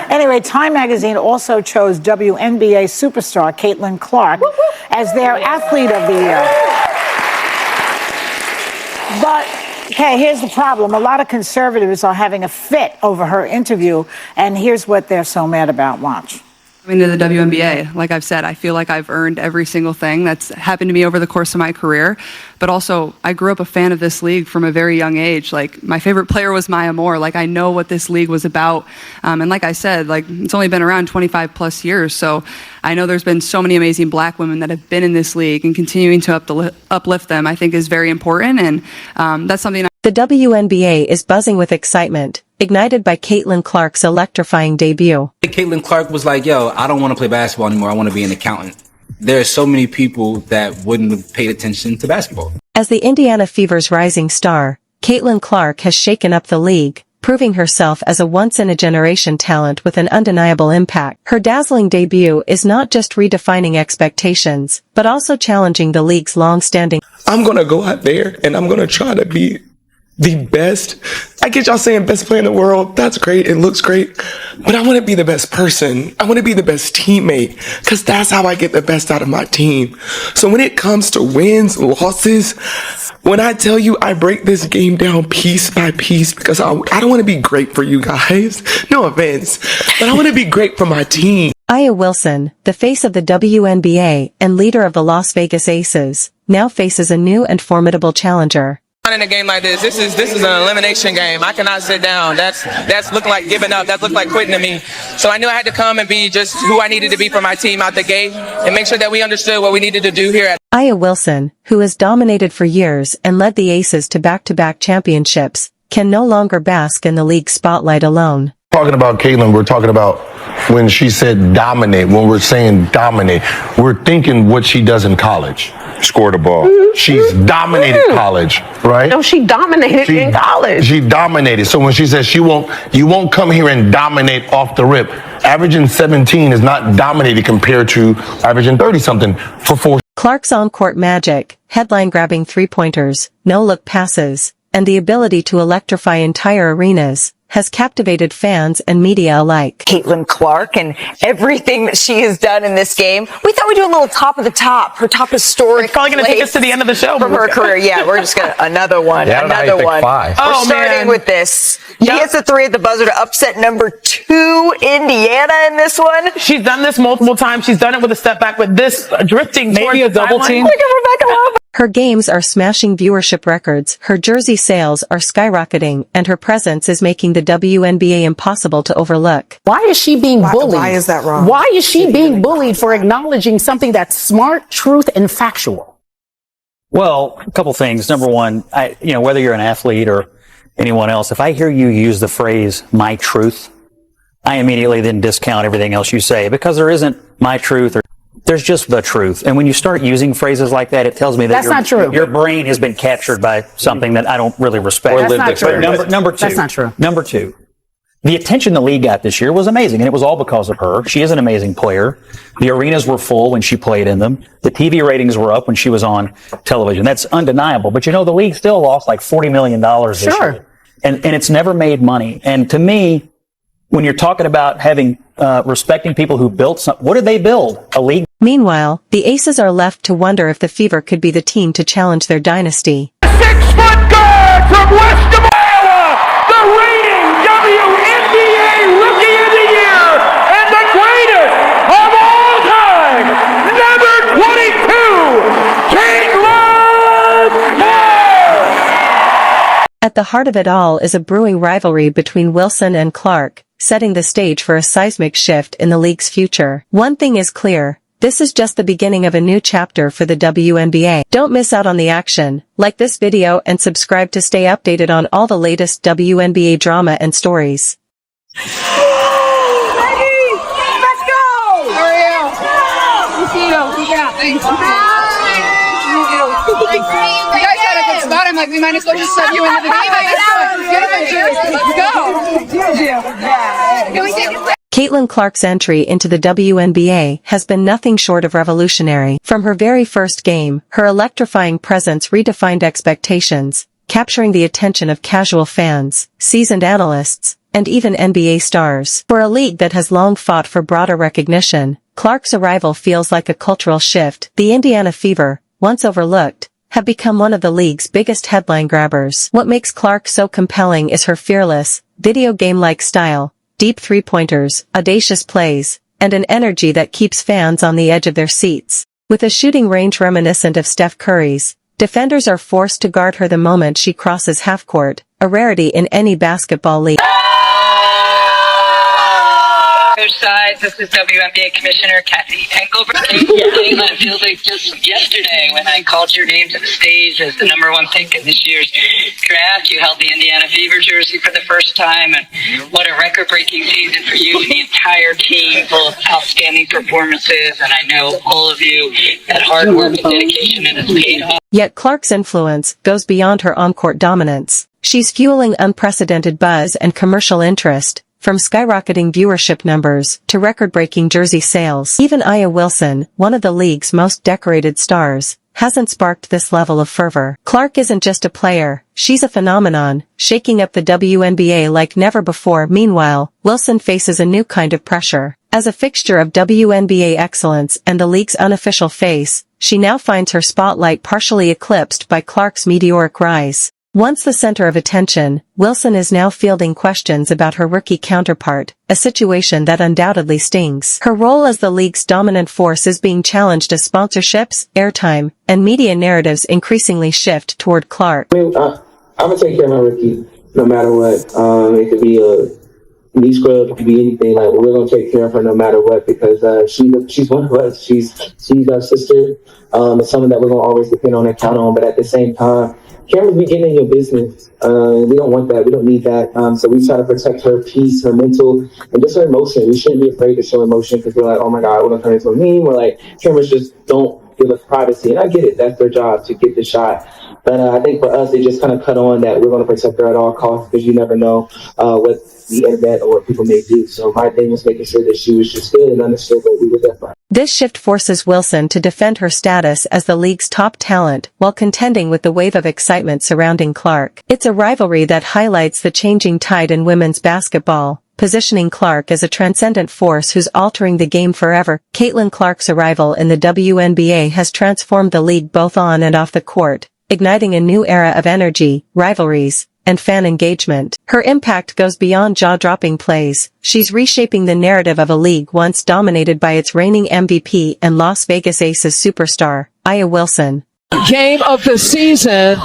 Anyway, Time magazine also chose WNBA superstar Caitlin Clark as their athlete of the year. But, okay, here's the problem. A lot of conservatives are having a fit over her interview, and here's what they're so mad about. Watch. Into the WNBA, like I've said, I feel like I've earned every single thing that's happened to me over the course of my career. But also, I grew up a fan of this league from a very young age. Like, my favorite player was Maya Moore. Like, I know what this league was about. And like I said, like, it's only been around 25 plus years. So I know there's been so many amazing black women that have been in this league, and continuing to uplift them, I think, is very important. And that's something The WNBA is buzzing with excitement, ignited by Caitlin Clark's electrifying debut. Caitlin Clark was like, yo, I don't want to play basketball anymore. I want to be an accountant. There are so many people that wouldn't have paid attention to basketball. As the Indiana Fever's rising star, Caitlin Clark has shaken up the league, proving herself as a once-in-a-generation talent with an undeniable impact. Her dazzling debut is not just redefining expectations, but also challenging the league's long-standing. I'm going to go out there and I'm going to try to be the best. I get y'all saying best player in the world. That's great. It looks great. But I want to be the best person. I want to be the best teammate, because that's how I get the best out of my team. So when it comes to wins, losses, when I tell you I break this game down piece by piece, because I don't want to be great for you guys. No offense. But I want to be great for my team. Aya Wilson, the face of the WNBA and leader of the Las Vegas Aces, now faces a new and formidable challenger. In a game like this is an elimination game. I cannot sit down. That's looking like giving up. That looked like quitting to me. So I knew I had to come and be just who I needed to be for my team out the gate, and make sure that we understood what we needed to do here. Aya Wilson, who has dominated for years and led the Aces to back-to-back championships, can no longer bask in the league spotlight alone. Talking about Caitlin, we're talking about when she said dominate, when we're saying dominate, we're thinking what she does in college. Score the ball. She's dominated college, right? No, she dominated in college. She dominated. So when she says you won't come here and dominate off the rip. Averaging 17 is not dominated compared to averaging 30-something for 4. Clark's on-court magic, headline-grabbing three-pointers, no-look passes, and the ability to electrify entire arenas has captivated fans and media alike. Caitlin Clark and everything that she has done in this game. We thought we'd do a little top of the top, her top historic. It's probably going to take us to the end of the show from her career. Yeah, we're just going to another one. Yeah, another one. We're starting with this. She hits a three at the buzzer to upset number 2 Indiana in this one. She's done this multiple times. She's done it with a step back, with this drifting maybe a double team. Look at Rebecca Love. Her games are smashing viewership records, her jersey sales are skyrocketing, and her presence is making the WNBA impossible to overlook. Why is she being bullied? Why is that wrong? Why is she being bullied for acknowledging something that's smart, truth, and factual? Well, a couple things. Number one, whether you're an athlete or anyone else, if I hear you use the phrase "my truth," I immediately then discount everything else you say, because there isn't my truth, or there's just the truth. And when you start using phrases like that, it tells me that not true. Your brain has been captured by something that I don't really respect. That's not true. Number two. That's not true. Number two. The attention the league got this year was amazing, and it was all because of her. She is an amazing player. The arenas were full when she played in them. The TV ratings were up when she was on television. That's undeniable. But the league still lost like $40 million this year. And it's never made money. And to me, when you're talking about having respecting people who built something, what did they build? A league? Meanwhile, the Aces are left to wonder if the Fever could be the team to challenge their dynasty. 6-foot guard from west of Iowa, the reigning WNBA Rookie of the Year and the greatest of all time, number 22, Caitlin Clark! At the heart of it all is a brewing rivalry between Wilson and Clark, setting the stage for a seismic shift in the league's future. One thing is clear. This is just the beginning of a new chapter for the WNBA. Don't miss out on the action. Like this video and subscribe to stay updated on all the latest WNBA drama and stories. Let's go! Ariel! You guys had a good spot. I'm like, we might as well just sub you into the game. Let's go. Caitlin Clark's entry into the WNBA has been nothing short of revolutionary. From her very first game, her electrifying presence redefined expectations, capturing the attention of casual fans, seasoned analysts, and even NBA stars. For a league that has long fought for broader recognition, Clark's arrival feels like a cultural shift. The Indiana Fever, once overlooked, have become one of the league's biggest headline grabbers. What makes Clark so compelling is her fearless, video game-like style, deep three-pointers, audacious plays, and an energy that keeps fans on the edge of their seats. With a shooting range reminiscent of Steph Curry's, defenders are forced to guard her the moment she crosses half-court, a rarity in any basketball league. Coach Sides, this is WNBA Commissioner Kathy Engelbert. Caitlin, it feels like just yesterday when I called your name to the stage as the #1 pick in this year's draft. You held the Indiana Fever jersey for the first time, and what a record-breaking season for you and the entire team, full of outstanding performances, and I know all of you, that hard work and dedication, and it's paid off. Yet Clark's influence goes beyond her on-court dominance. She's fueling unprecedented buzz and commercial interest, from skyrocketing viewership numbers to record-breaking jersey sales. Even Aya Wilson, one of the league's most decorated stars, hasn't sparked this level of fervor. Clark isn't just a player, she's a phenomenon, shaking up the WNBA like never before. Meanwhile, Wilson faces a new kind of pressure. As a fixture of WNBA excellence and the league's unofficial face, she now finds her spotlight partially eclipsed by Clark's meteoric rise. Once the center of attention, Wilson is now fielding questions about her rookie counterpart, a situation that undoubtedly stings. Her role as the league's dominant force is being challenged as sponsorships, airtime, and media narratives increasingly shift toward Clark. I'm going to take care of my rookie no matter what. It could be a knee scrub, it could be anything. Like, we're going to take care of her no matter what, because she's one of us. She's our sister. It's someone that we're going to always depend on and count on, but at the same time, cameras be getting in your business. We don't want that. We don't need that. So we try to protect her peace, her mental, and just her emotion. We shouldn't be afraid to show emotion because we're like, oh my God, we're going to turn into a meme. We're like, cameras just don't give us privacy. And I get it. That's their job, to get the shot. But I think for us, they just kind of cut on that we're going to protect her at all costs, because you never know what the internet or what people may do. So my thing was making sure that she was just good and understood that we were there for her. This shift forces Wilson to defend her status as the league's top talent while contending with the wave of excitement surrounding Clark. It's a rivalry that highlights the changing tide in women's basketball, positioning Clark as a transcendent force who's altering the game forever. Caitlin Clark's arrival in the WNBA has transformed the league both on and off the court, igniting a new era of energy, rivalries, and fan engagement. Her impact goes beyond jaw-dropping plays. She's reshaping the narrative of a league once dominated by its reigning MVP and Las Vegas Aces superstar, Aya Wilson. Game of the season,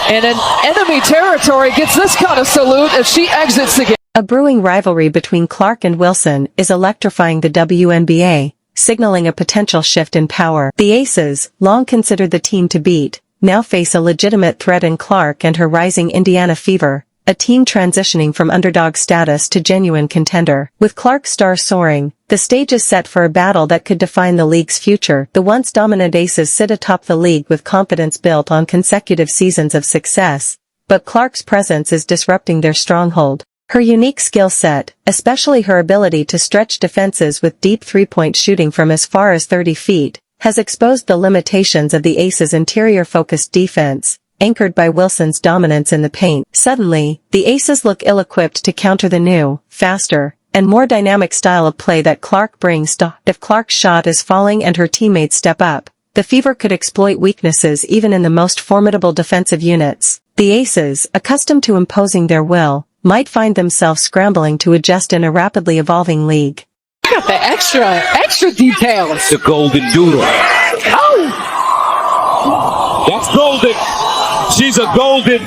and an enemy territory gets this kind of salute as she exits the game. A brewing rivalry between Clark and Wilson is electrifying the WNBA, signaling a potential shift in power. The Aces, long considered the team to beat, now face a legitimate threat in Clark and her rising Indiana Fever, a team transitioning from underdog status to genuine contender. With Clark's star soaring, the stage is set for a battle that could define the league's future. The once dominant Aces sit atop the league with confidence built on consecutive seasons of success, but Clark's presence is disrupting their stronghold. Her unique skill set, especially her ability to stretch defenses with deep three-point shooting from as far as 30 feet, has exposed the limitations of the Aces' interior-focused defense, anchored by Wilson's dominance in the paint. Suddenly, the Aces look ill-equipped to counter the new, faster, and more dynamic style of play that Clark brings. If Clark's shot is falling and her teammates step up, the Fever could exploit weaknesses even in the most formidable defensive units. The Aces, accustomed to imposing their will, might find themselves scrambling to adjust in a rapidly evolving league. Got the extra details. The golden doodle. Oh! That's golden. She's a golden.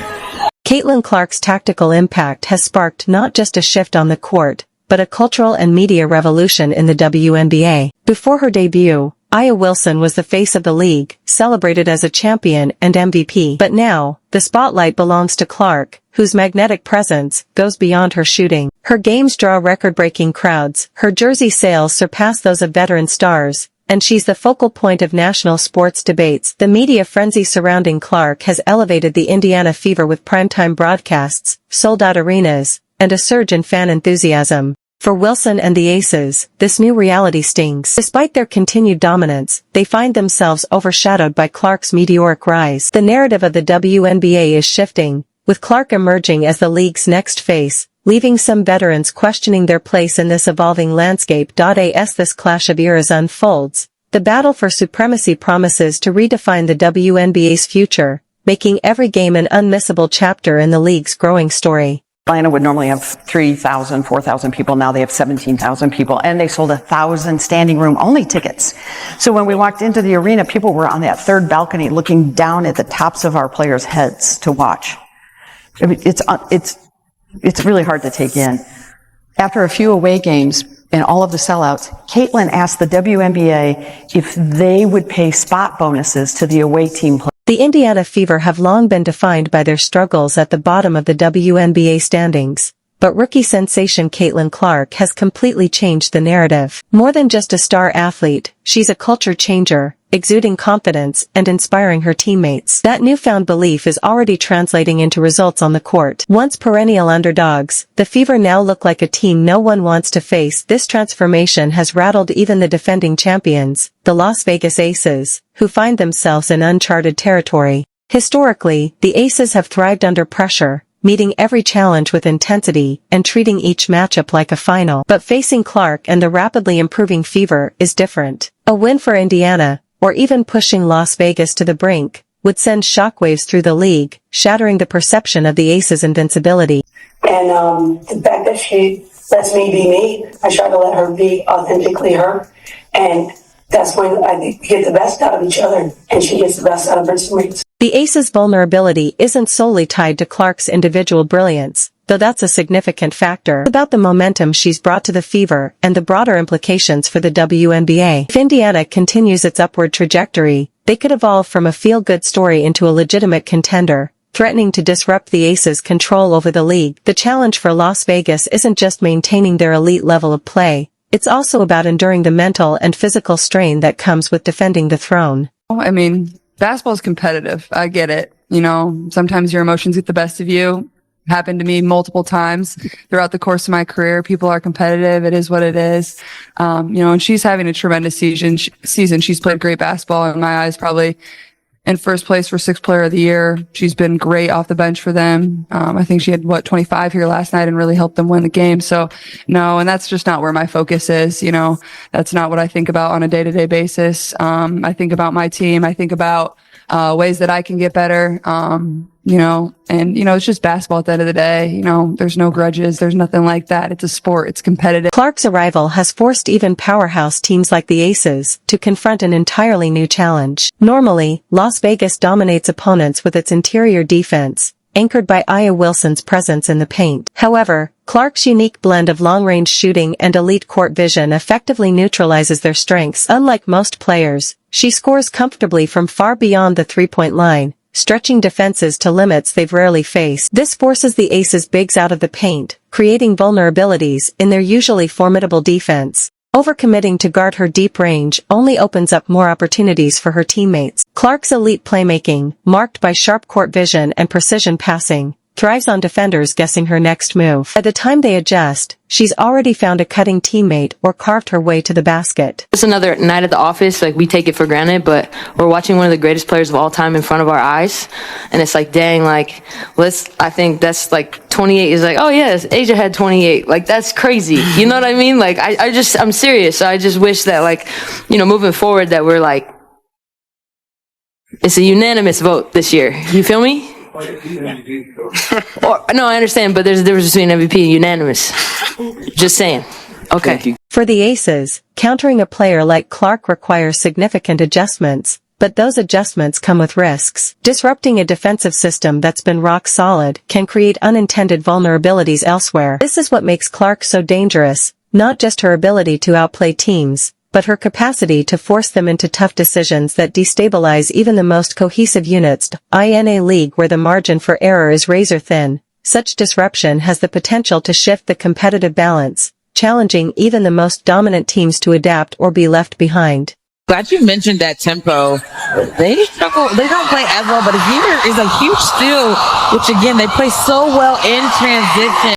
Caitlin Clark's tactical impact has sparked not just a shift on the court, but a cultural and media revolution in the WNBA. Before her debut, Aya Wilson was the face of the league, celebrated as a champion and MVP. But now, the spotlight belongs to Clark, whose magnetic presence goes beyond her shooting. Her games draw record-breaking crowds, her jersey sales surpass those of veteran stars, and she's the focal point of national sports debates. The media frenzy surrounding Clark has elevated the Indiana Fever with primetime broadcasts, sold-out arenas, and a surge in fan enthusiasm. For Wilson and the Aces, this new reality stings. Despite their continued dominance, they find themselves overshadowed by Clark's meteoric rise. The narrative of the WNBA is shifting, with Clark emerging as the league's next face, leaving some veterans questioning their place in this evolving landscape. As this clash of eras unfolds, the battle for supremacy promises to redefine the WNBA's future, making every game an unmissable chapter in the league's growing story. Atlanta would normally have 3,000, 4,000 people. Now they have 17,000 people, and they sold 1,000 standing room only tickets. So when we walked into the arena, people were on that third balcony looking down at the tops of our players' heads to watch. I mean, it's really hard to take in. After a few away games and all of the sellouts, Caitlin asked the WNBA if they would pay spot bonuses to the away team players. The Indiana Fever have long been defined by their struggles at the bottom of the WNBA standings, but rookie sensation Caitlin Clark has completely changed the narrative. More than just a star athlete, she's a culture changer, exuding confidence and inspiring her teammates. That newfound belief is already translating into results on the court. Once perennial underdogs, the Fever now look like a team no one wants to face. This transformation has rattled even the defending champions, the Las Vegas Aces, who find themselves in uncharted territory. Historically, the Aces have thrived under pressure, meeting every challenge with intensity and treating each matchup like a final. But facing Clark and the rapidly improving Fever is different. A win for Indiana, or even pushing Las Vegas to the brink, would send shockwaves through the league, shattering the perception of the Aces' invincibility. And the fact that she lets me be me, I try to let her be authentically her. And that's when I think we get the best out of each other, and she gets the best out of her teammates. The Aces' vulnerability isn't solely tied to Clark's individual brilliance, though that's a significant factor. It's about the momentum she's brought to the Fever and the broader implications for the WNBA. If Indiana continues its upward trajectory, they could evolve from a feel-good story into a legitimate contender, threatening to disrupt the Aces' control over the league. The challenge for Las Vegas isn't just maintaining their elite level of play, it's also about enduring the mental and physical strain that comes with defending the throne. I mean, basketball is competitive. I get it. You know, sometimes your emotions get the best of you. Happened to me multiple times throughout the course of my career. People are competitive. It is what it is. You know, and she's having a tremendous season. She's played great basketball in my eyes, probably in first place for 6th player of the year. She's been great off the bench for them. I think she had 25 here last night and really helped them win the game. So no, and that's just not where my focus is. You know, that's not what I think about on a day-to-day basis. I think about my team. I think about ways that I can get better. You know, and, you know, it's just basketball at the end of the day. You know, there's no grudges. There's nothing like that. It's a sport. It's competitive. Clark's arrival has forced even powerhouse teams like the Aces to confront an entirely new challenge. Normally, Las Vegas dominates opponents with its interior defense, anchored by Aya Wilson's presence in the paint. However, Clark's unique blend of long-range shooting and elite court vision effectively neutralizes their strengths. Unlike most players, she scores comfortably from far beyond the three-point line, stretching defenses to limits they've rarely faced. This forces the Aces' bigs out of the paint, creating vulnerabilities in their usually formidable defense. Overcommitting to guard her deep range only opens up more opportunities for her teammates. Clark's elite playmaking, marked by sharp court vision and precision passing, thrives on defenders guessing her next move. By the time they adjust, she's already found a cutting teammate or carved her way to the basket. It's another night at the office. Like, we take it for granted, but we're watching one of the greatest players of all time in front of our eyes. And it's like, dang, like, I think that's like 28 is like, oh yes, Asia had 28. Like, that's crazy. You know what I mean? Like, I'm serious. I just wish that, like, you know, moving forward, that we're like, it's a unanimous vote this year. You feel me? No, I understand, but there's a difference between MVP and unanimous. Just saying. Okay. For the Aces, countering a player like Clark requires significant adjustments, but those adjustments come with risks. Disrupting a defensive system that's been rock solid can create unintended vulnerabilities elsewhere. This is what makes Clark so dangerous, not just her ability to outplay teams, but her capacity to force them into tough decisions that destabilize even the most cohesive units. In a league where the margin for error is razor thin, such disruption has the potential to shift the competitive balance, challenging even the most dominant teams to adapt or be left behind. Glad you mentioned that tempo. They struggle. They don't play as well, but here is a huge steal, which again, they play so well in transition.